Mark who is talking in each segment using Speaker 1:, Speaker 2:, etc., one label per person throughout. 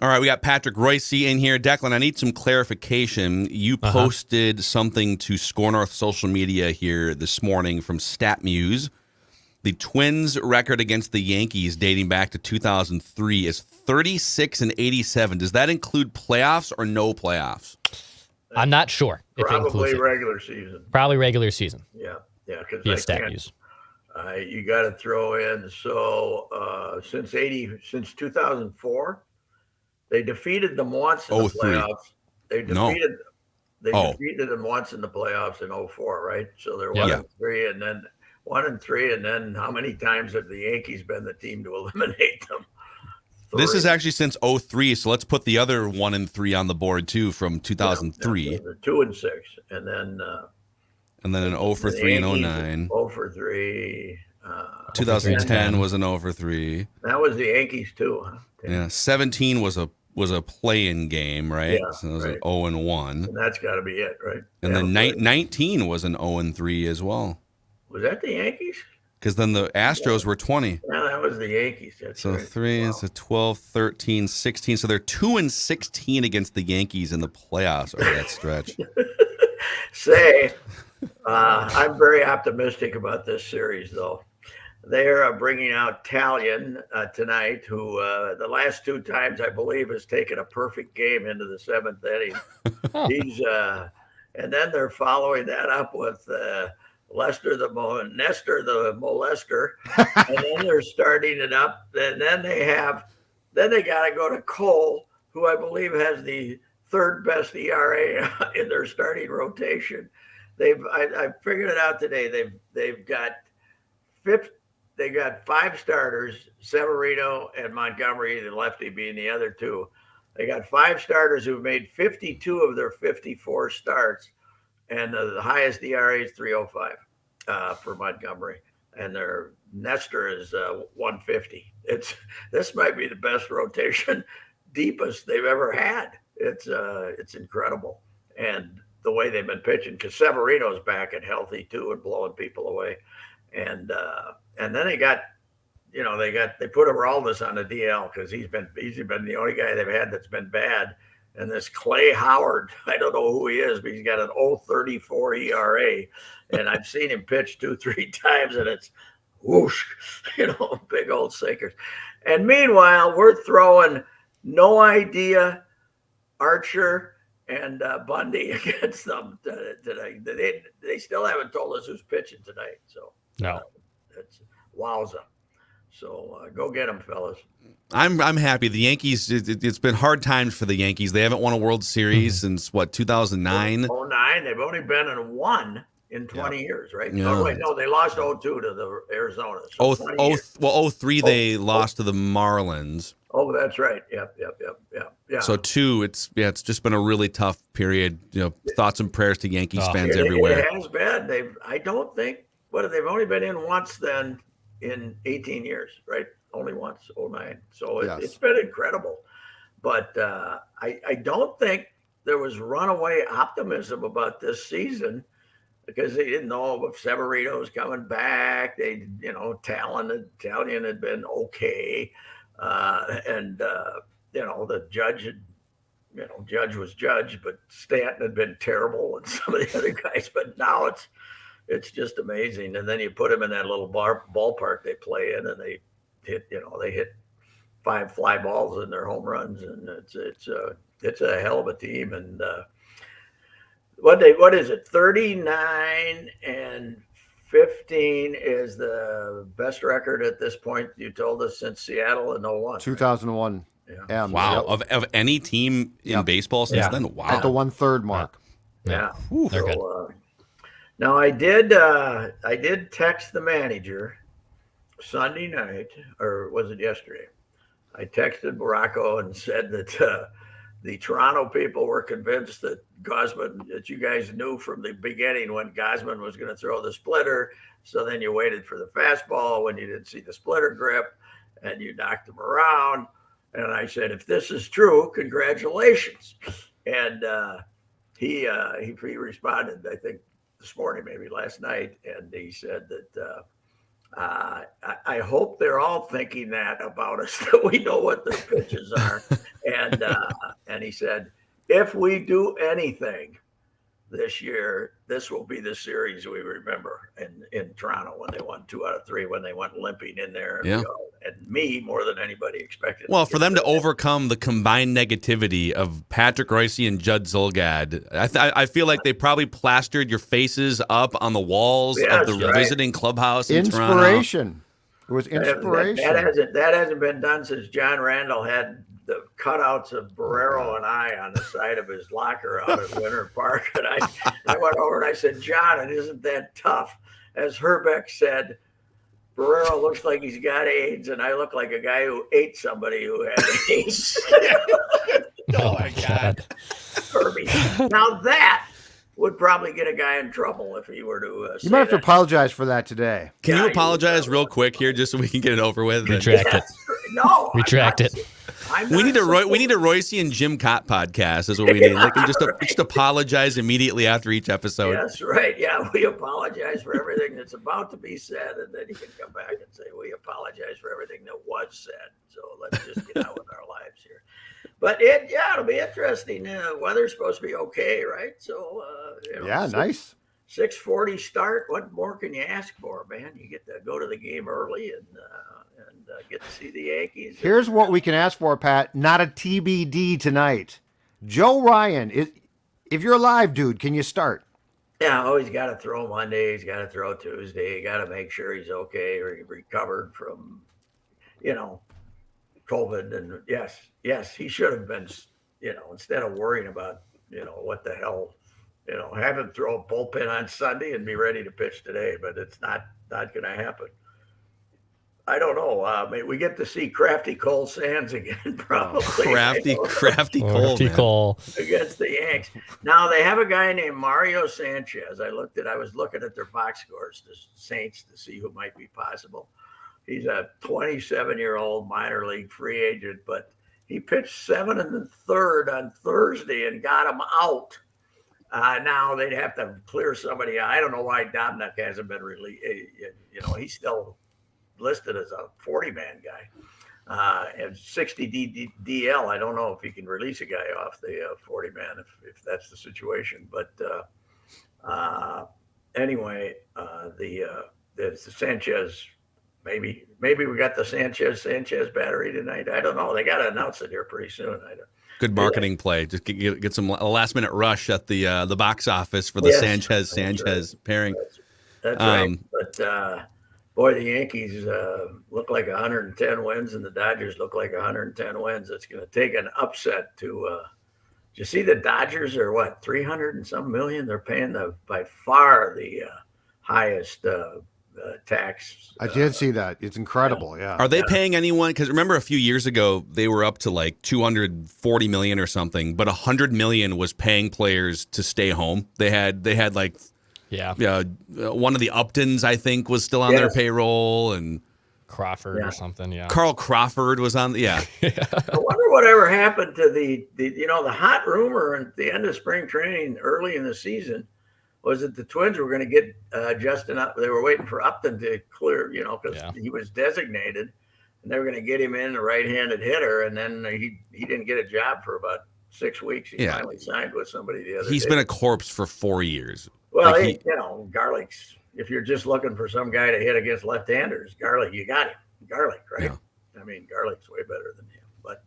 Speaker 1: All right, we got Patrick Royce in here. Declan, I need some clarification. You posted something to Score North social media here this morning from StatMuse. The Twins' record against the Yankees dating back to 2003 is 36-87. Does that include playoffs or no playoffs?
Speaker 2: I'm not sure if it includes it.
Speaker 3: Regular season.
Speaker 2: Probably regular season.
Speaker 3: Yeah, because
Speaker 2: via StatMuse.
Speaker 3: You got to throw in. So since 2004, they defeated them once in the playoffs. They defeated them once in the playoffs in 2004, right? So they're 1-3, and then 1-3, and then how many times have the Yankees been the team to eliminate them? 3.
Speaker 1: This is actually since 2003, so let's put the other 1-3 on the board too from 2003.
Speaker 3: Yeah, 2-6, and then
Speaker 1: an 0-3 in 2009.
Speaker 3: 0-3.
Speaker 1: 2010 was an 0-3.
Speaker 3: That was the Yankees too, huh?
Speaker 1: Yeah, 17 was a play-in game, right?
Speaker 3: Yeah,
Speaker 1: so it was an 0-1.
Speaker 3: And that's got to be it, right?
Speaker 1: And then 19 was an 0-3 as well.
Speaker 3: Was that the Yankees?
Speaker 1: Because then the Astros were 20.
Speaker 3: Yeah, that was the Yankees. That's
Speaker 1: so
Speaker 3: right.
Speaker 1: 3 is a 12, 13, 16. So they're 2-16 against the Yankees in the playoffs over that stretch.
Speaker 3: I'm very optimistic about this series, though. They're bringing out Talion tonight, who the last 2 times, I believe, has taken a perfect game into the 7th inning. And then they're following that up with Nestor the molester, and then they're starting it up. And then they got to go to Cole, who I believe has the 3rd best ERA in their starting rotation. I figured it out today. They've got 5 starters, Severino and Montgomery, the lefty being the other 2. They got 5 starters who've made 52 of their 54 starts, and the highest ERA is 3.05 for Montgomery, and their Nestor is 150. This might be the best rotation, deepest they've ever had. It's incredible, and the way they've been pitching, because Severino's back and healthy too and blowing people away, and then they put Aroldis on the DL because he's been the only guy they've had that's been bad. And this Clay Howard, I don't know who he is, but he's got an 0.34 ERA. And I've seen him pitch 2-3 times, and it's whoosh, big old sinkers. And meanwhile, we're throwing No Idea, Archer, and Bundy against them today. They still haven't told us who's pitching tonight. So
Speaker 2: no,
Speaker 3: it's wowza. So go get them, fellas.
Speaker 1: I'm happy. The Yankees, it's been hard times for the Yankees. They haven't won a World Series since, 2009?
Speaker 3: 2009. They've only been in 1 in 20 years, right?
Speaker 1: Yeah.
Speaker 3: Oh, wait, no, they lost 0-2 to the Arizona. So
Speaker 1: 03 they lost to the Marlins.
Speaker 3: Oh, that's right. Yep.
Speaker 1: So 2, it's just been a really tough period. Thoughts and prayers to Yankees fans everywhere.
Speaker 3: It has been. They've only been in once then in 18 years, right? Only once, 2009. So it's been incredible. But I don't think there was runaway optimism about this season because they didn't know if Severino was coming back. Talion had been okay. The Judge was Judge, but Stanton had been terrible and some of the other guys. But now it's just amazing. And then you put them in that little ballpark they play in, and they hit 5 fly balls in their home runs, and it's a hell of a team. And what is it? 39-15 is the best record at this point. You told us since Seattle in 2001.
Speaker 4: 2001.
Speaker 1: Yeah. Wow. Of any team in baseball since then. Wow.
Speaker 4: At the 1/3 mark.
Speaker 3: Yeah.
Speaker 2: They're good.
Speaker 3: Now I did text the manager Sunday night, or was it yesterday? I texted Baracco and said that the Toronto people were convinced that that you guys knew from the beginning when Gausman was going to throw the splitter. So then you waited for the fastball when you didn't see the splitter grip, and you knocked him around. And I said, if this is true, congratulations. And he responded, I think this morning, maybe last night, and he said that I hope they're all thinking that about us, that we know what their pitches are. And he said, if we do anything this year, this will be the series we remember in Toronto when they won 2 out of 3, when they went limping in there. And me, more than anybody expected.
Speaker 1: Well, for them to overcome the combined negativity of Patrick Royce and Judd Zulgad, I feel like they probably plastered your faces up on the walls of the visiting clubhouse in
Speaker 4: Inspiration.
Speaker 1: Toronto.
Speaker 4: It was inspiration.
Speaker 3: That hasn't been done since John Randall had the cutouts of Barrero and I on the side of his locker out at Winter Park. And I went over and I said, John, it isn't that tough. As Herbeck said, Barrero looks like he's got AIDS, and I look like a guy who ate somebody who had AIDS.
Speaker 1: Oh, my God.
Speaker 3: Herbie. Now that would probably get a guy in trouble if he were to
Speaker 4: You might have to apologize for that today.
Speaker 1: Can you apologize real quick here just so we can get it over with?
Speaker 2: Retract it.
Speaker 3: No.
Speaker 2: Retract it.
Speaker 1: We need a Royce and Jim Cott podcast is what we need. Like, just apologize immediately after each episode.
Speaker 3: That's right. Yeah, we apologize for everything that's about to be said, and then you can come back and say, we apologize for everything that was said. So let's just get on with our lives here. But it'll be interesting. Weather's supposed to be okay, right? So
Speaker 4: nice.
Speaker 3: 6:40 start. What more can you ask for, man? You get to go to the game early and get to see the Yankees.
Speaker 4: Here's what we can ask for, Pat. Not a TBD tonight. Joe Ryan, if you're alive, dude, can you start?
Speaker 3: Yeah, he's got to throw Monday. He's got to throw Tuesday. You got to make sure he's okay or he recovered from, COVID. And yes, he should have been, instead of worrying about, what the hell, have him throw a bullpen on Sunday and be ready to pitch today. But it's not going to happen. I don't know. We get to see crafty Cole Sands again, probably.
Speaker 1: Crafty Cole
Speaker 3: against the Yanks. Now they have a guy named Mario Sanchez. I was looking at their box scores, the Saints, to see who might be possible. He's a 27-year-old minor league free agent, but he pitched 7 1/3 on Thursday and got him out. Now they'd have to clear somebody out. I don't know why Dobnak hasn't been released. He's still listed as a 40-man guy and 60 DL. I don't know if he can release a guy off the 40-man if that's the situation. But anyway, the Sanchez. Maybe we got the Sanchez battery tonight. I don't know. They got to announce it here pretty soon.
Speaker 1: Good marketing play. Just get some last-minute rush at the box office for the Sanchez pairing.
Speaker 3: That's right. But boy, the Yankees look like 110 wins, and the Dodgers look like 110 wins. It's going to take an upset to. Did you see the Dodgers are what, 300 and some million? They're paying by far the highest tax.
Speaker 4: I did see that. It's incredible. Yeah.
Speaker 1: Are they paying anyone? Because remember a few years ago they were up to like 240 million or something, but 100 million was paying players to stay home. They had like one of the Uptons, I think, was still on their payroll, and
Speaker 2: Crawford or something. Yeah,
Speaker 1: Carl Crawford was on. I
Speaker 3: wonder whatever happened to the hot rumor at the end of spring training early in the season was that the Twins were going to get Justin up. They were waiting for Upton to clear, because he was designated, and they were going to get him in, a right-handed hitter, and then he didn't get a job for about 6 weeks. He finally signed with somebody the other day.
Speaker 1: He's been a corpse for 4 years.
Speaker 3: Well, Garlick's, if you're just looking for some guy to hit against left-handers, Garlick, you got him. Garlick, right? Yeah. I mean, Garlick's way better than him. But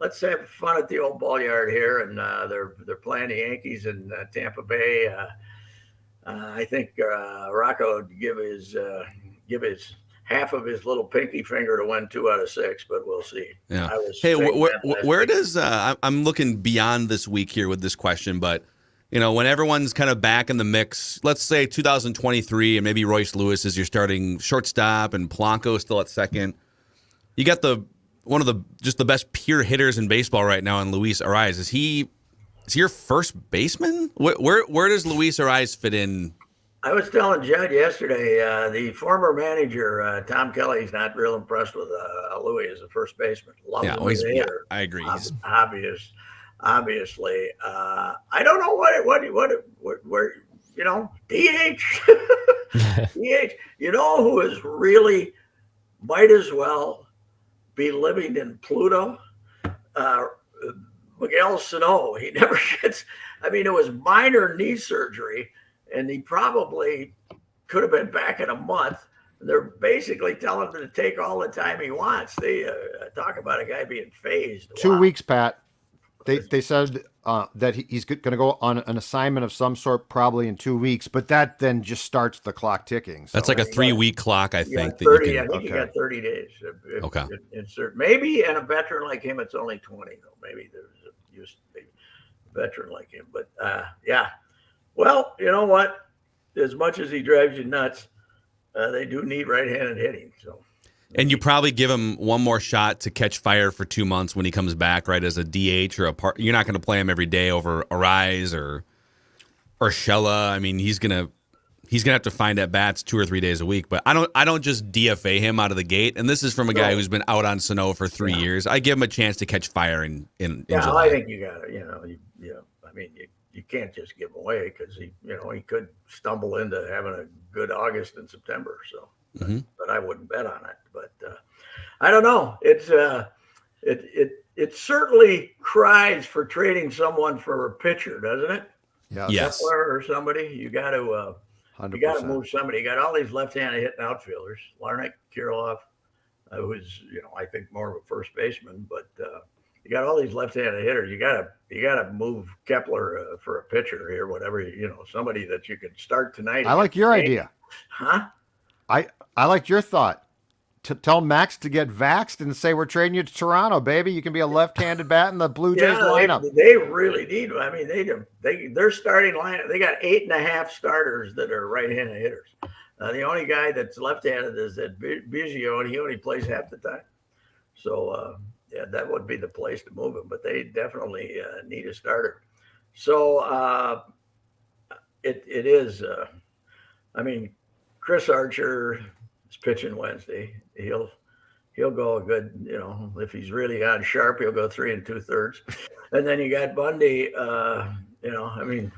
Speaker 3: let's have fun at the old ball yard here, and they're playing the Yankees in Tampa Bay. I think Rocco would give his half of his little pinky finger to win 2 out of 6, but we'll see.
Speaker 1: Yeah. Where does I'm looking beyond this week here with this question, but when everyone's kind of back in the mix, let's say 2023, and maybe Royce Lewis is your starting shortstop, and Polanco still at second. You got one of the best pure hitters in baseball right now in Luis Ariz. Is he your first baseman? Where does Luis Ariz fit in?
Speaker 3: I was telling Judd yesterday, the former manager, Tom Kelly's not real impressed with Louis as a first baseman. Loves him as a hitter.
Speaker 1: I agree.
Speaker 3: Obviously. I don't know what DH. DH. You know who is really might as well be living in Pluto? Miguel Sano. He never gets. I mean, it was minor knee surgery, and he probably could have been back in a month. They're basically telling him to take all the time he wants. They talk about a guy being phased.
Speaker 4: 2 weeks, Pat. They said that he's going to go on an assignment of some sort probably in 2 weeks, but that then just starts the clock ticking. So.
Speaker 1: That's like a 3-week clock, I think.
Speaker 3: 30,
Speaker 1: that
Speaker 3: I think you got 30 days.
Speaker 1: Okay.
Speaker 3: Maybe, and a veteran like him, it's only 20, though. Maybe there's a veteran like him. But, yeah. Well, you know what? As much as he drives you nuts, they do need right-handed hitting. So,
Speaker 1: and you probably give him one more shot to catch fire for 2 months when he comes back, right? As a DH or a part, you're not going to play him every day over Arise or Shella. I mean, he's gonna have to find at bats 2 or 3 days a week. But I don't just DFA him out of the gate. And this is from a guy who's been out on Sano for 3 years. I give him a chance to catch fire in July.
Speaker 3: I think you got to, I mean, you can't just give him away because he could stumble into having a good August and September. So, but I wouldn't bet on it. But I don't know. It's it certainly cries for trading someone for a pitcher, doesn't it?
Speaker 1: Yes.
Speaker 3: Or somebody. You got to move somebody. You got all these left-handed hitting outfielders. Larnach, Kirilloff, who's I think more of a first baseman, but. You got all these left-handed hitters. You gotta move Kepler for a pitcher here, whatever. Somebody that you could start tonight.
Speaker 4: I like your idea,
Speaker 3: huh?
Speaker 4: I like your thought. To tell Max to get vaxxed and say we're trading you to Toronto, baby. You can be a left-handed bat in the Blue Jays lineup.
Speaker 3: They really need. I mean, their starting lineup. They got 8.5 starters that are right-handed hitters. The only guy that's left-handed is that Biggio, and he only plays half the time. So. Yeah, that would be the place to move him, but they definitely need a starter. So it is. I mean, Chris Archer is pitching Wednesday. He'll go a good. If he's really on sharp, he'll go 3 2/3. And then you got Bundy. I mean,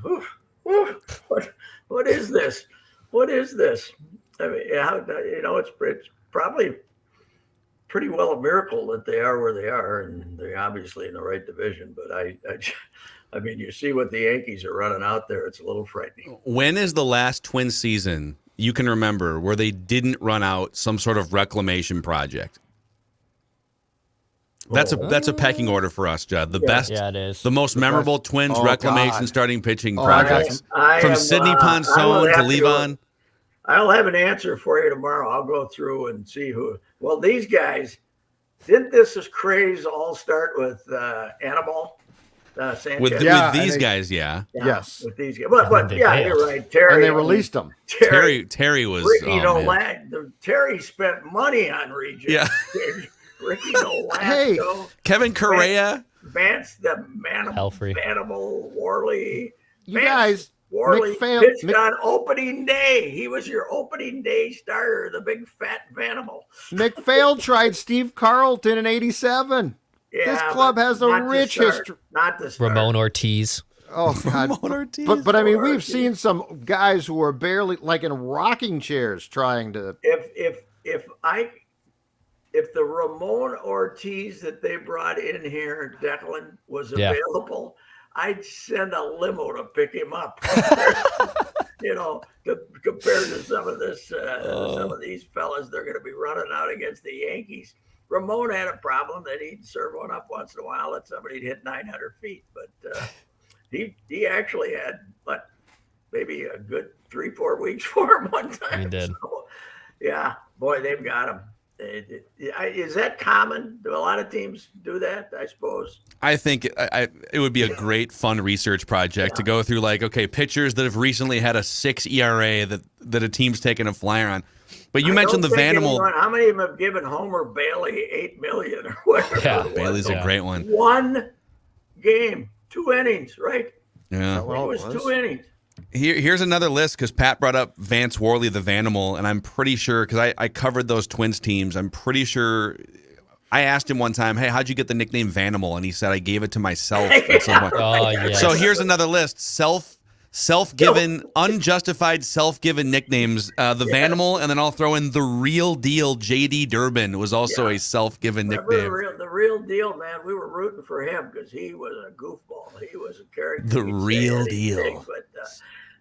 Speaker 3: what is this? What is this? I mean, it's probably pretty well a miracle that they are where they are, and they're obviously in the right division. But I mean, you see what the Yankees are running out there. It's a little frightening.
Speaker 1: When is the last Twins season you can remember where they didn't run out some sort of reclamation project? That's a pecking order for us, Judd. The best,
Speaker 2: it is.
Speaker 1: The most memorable Twins reclamation starting pitching projects
Speaker 3: I
Speaker 1: from
Speaker 3: am,
Speaker 1: Sidney Ponson to Levon.
Speaker 3: I'll have an answer for you tomorrow. I'll go through and see who. Well, these guys, didn't this craze all start with Anibal Sanchez?
Speaker 1: With these guys, yeah.
Speaker 4: Yes.
Speaker 3: With these guys. But yeah, you're right. Terry.
Speaker 4: And they released them.
Speaker 1: Terry was.
Speaker 3: Ricky Nolasco. Terry spent money on rejects.
Speaker 1: Yeah.
Speaker 3: Ricky Nolasco.
Speaker 4: Hey,
Speaker 1: Kevin Correa.
Speaker 3: Vance the Manimal Worley.
Speaker 4: You guys.
Speaker 3: Worley pitched on opening day. He was your opening day starter, the big fat Vanimal.
Speaker 4: McPhail tried Steve Carlton in '87.
Speaker 3: Yeah,
Speaker 4: this club has a rich history.
Speaker 3: Not the start.
Speaker 2: Ramon Ortiz.
Speaker 4: Oh God!
Speaker 1: Ramon Ortiz.
Speaker 4: But I mean, we've seen some guys who are barely like in rocking chairs trying to.
Speaker 3: If the Ramon Ortiz that they brought in here, Declan, was available. I'd send a limo to pick him up. Compared to some of these fellas, they're going to be running out against the Yankees. Ramon had a problem that he'd serve one up once in a while that somebody'd hit 900 feet, but he actually had maybe a good 3-4 weeks for him one time.
Speaker 2: He did.
Speaker 3: So, yeah, boy, they've got him. Is that common? Do a lot of teams do that? I suppose.
Speaker 1: I think it would be a great fun research project to go through, pitchers that have recently had a 6 ERA that a team's taken a flyer on. But you mentioned the Vanimal.
Speaker 3: How many of them have given Homer Bailey $8 million or whatever?
Speaker 1: Yeah, Bailey's a great one.
Speaker 3: 1 game, 2 innings, right?
Speaker 1: Yeah,
Speaker 3: it was 2 innings.
Speaker 1: Here's another list because Pat brought up Vance Worley, the Vanimal, and I'm pretty sure because I covered those Twins teams. I'm pretty sure I asked him one time, "Hey, how'd you get the nickname Vanimal?" And he said, "I gave it to myself at some point."
Speaker 2: Oh, yes.
Speaker 1: So here's another list: self-given, unjustified self-given nicknames. The Vanimal, and then I'll throw in the real deal. J.D. Durbin was also a self-given nickname.
Speaker 3: The real deal, man. We were rooting for him because he was a goofball. He was a character.
Speaker 1: The real deal.
Speaker 3: But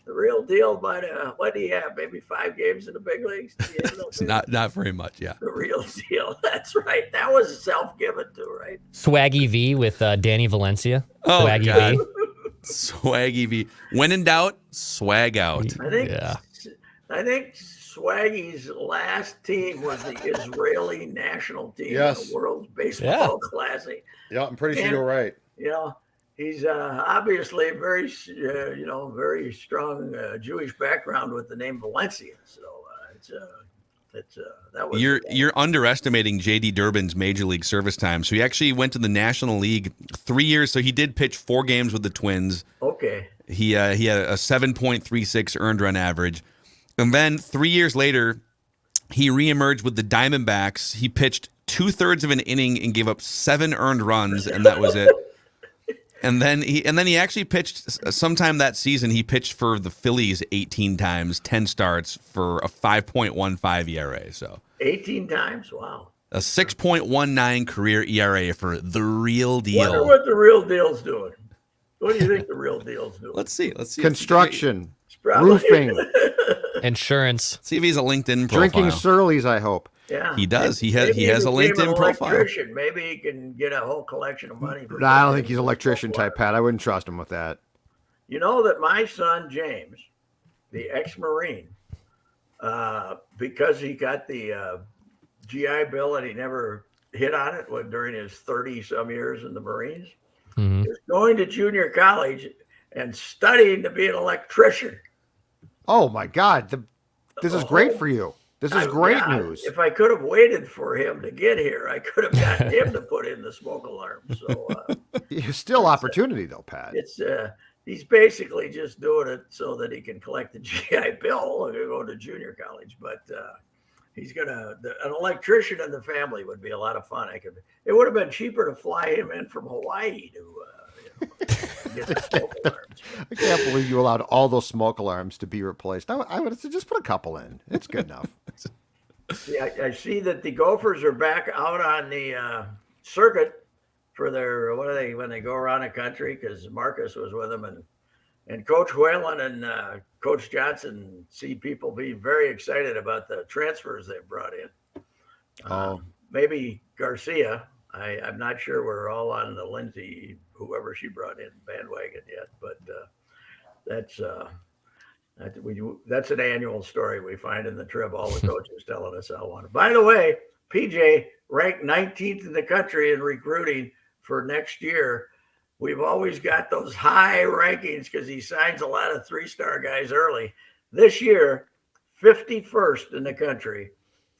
Speaker 3: the real deal, but what do you have? Maybe 5 games in the big leagues?
Speaker 1: Not very much, yeah.
Speaker 3: The real deal. That's right. That was self-given too, right?
Speaker 2: Swaggy V with Danny Valencia.
Speaker 1: Oh,
Speaker 2: Swaggy
Speaker 1: God.
Speaker 2: V.
Speaker 1: Swaggy V. When in doubt, swag out.
Speaker 3: I think Swaggy's last team was the Israeli national team in the World Baseball Classic.
Speaker 4: Yeah, I'm pretty sure you're right.
Speaker 3: He's obviously a very strong Jewish background with the name Valencia. So that was
Speaker 1: you're underestimating J.D. Durbin's major league service time. So he actually went to the National League 3 years. So he did pitch 4 games with the Twins.
Speaker 3: Okay.
Speaker 1: He had a 7.36 earned run average, and then 3 years later, he reemerged with the Diamondbacks. He pitched 2/3 of an inning and gave up 7 earned runs, and that was it. And then he actually pitched sometime that season. He pitched for the Phillies 18 times, 10 starts for a 5.15 ERA. So
Speaker 3: 18 times, wow.
Speaker 1: A 6.19 career ERA for the real deal.
Speaker 3: Wonder what the real deal's doing. What do you think the real deal's doing?
Speaker 1: Let's see.
Speaker 4: Construction, roofing,
Speaker 2: insurance.
Speaker 1: See if he's a LinkedIn profile.
Speaker 4: Drinking Surly's, I hope.
Speaker 3: Yeah,
Speaker 1: he does. He has a LinkedIn profile.
Speaker 3: Maybe he can get a whole collection of money.
Speaker 4: No, I don't think he's an electrician type, Pat. I wouldn't trust him with that.
Speaker 3: You know that my son James, the ex-Marine, because he got the GI Bill and he never hit on it during his 30-some years in the Marines, is going to junior college and studying to be an electrician.
Speaker 4: Oh my God, this is great for you. This is great news.
Speaker 3: If I could have waited for him to get here, I could have gotten him to put in the smoke alarm. So
Speaker 4: there's still opportunity, though, Pat.
Speaker 3: He's basically just doing it so that he can collect the GI Bill and go to junior college. But he's an electrician in the family would be a lot of fun. It would have been cheaper to fly him in from Hawaii to get the smoke alarms.
Speaker 4: I can't believe you allowed all those smoke alarms to be replaced. I would have just put a couple in. It's good enough.
Speaker 3: See, I see that the Gophers are back out on the circuit for their when they go around the country, because Marcus was with them, and Coach Whalen and Coach Johnson see people being very excited about the transfers they brought in. Maybe Garcia. I'm not sure we're all on the Lindsay, whoever she brought in, bandwagon yet, but that's an annual story we find in the Trib. All the coaches telling us how one. By the way, PJ ranked 19th in the country in recruiting for next year. We've always got those high rankings because he signs a lot of 3-star guys early. This year, 51st in the country,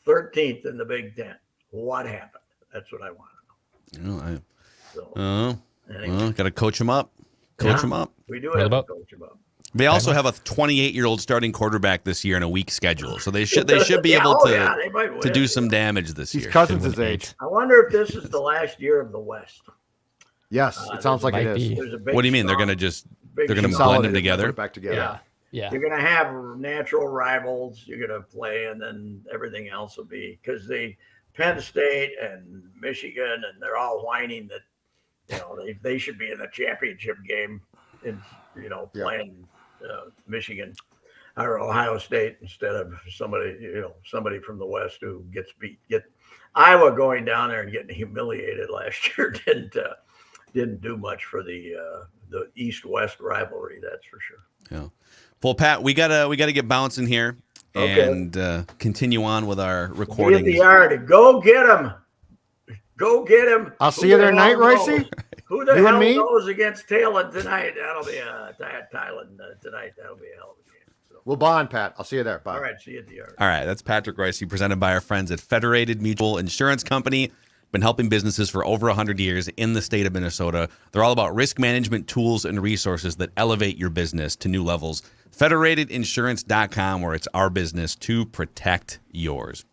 Speaker 3: 13th in the Big Ten. What happened? That's what I want to know.
Speaker 1: Got to coach him up. Coach him up.
Speaker 3: We do have to coach him up.
Speaker 1: They also have a 28-year-old starting quarterback this year in a weak schedule, so they should be able to do some damage this year.
Speaker 4: He's Cousins' age.
Speaker 3: I wonder if this is the last year of the West.
Speaker 4: Yes, it sounds like it is.
Speaker 1: What do you mean? They're going to blend them together?
Speaker 4: Put it back together.
Speaker 2: Yeah.
Speaker 3: You're going to have natural rivals. You're going to play, and then everything else will be because Penn State and Michigan, and they're all whining that they should be in the championship game, playing Michigan or Ohio State instead of somebody from the West who gets beat. Iowa going down there and getting humiliated last year didn't do much for the East-West rivalry, that's for sure.
Speaker 1: Yeah. Well, Pat, we gotta get bouncing here and continue on with our recording.
Speaker 3: Get the yard. Go get him. Go get him.
Speaker 4: I'll see you there tonight, Royce.
Speaker 3: Who the hell goes against Thailand tonight? That'll be Thailand tonight. That'll be a hell of a game. So.
Speaker 4: We'll bond, Pat. I'll see you there. Bye.
Speaker 3: All right. See you at the yard.
Speaker 1: All right. That's Patrick Royce, presented by our friends at Federated Mutual Insurance Company. Been helping businesses for over 100 years in the state of Minnesota. They're all about risk management tools and resources that elevate your business to new levels. Federatedinsurance.com, where it's our business to protect yours.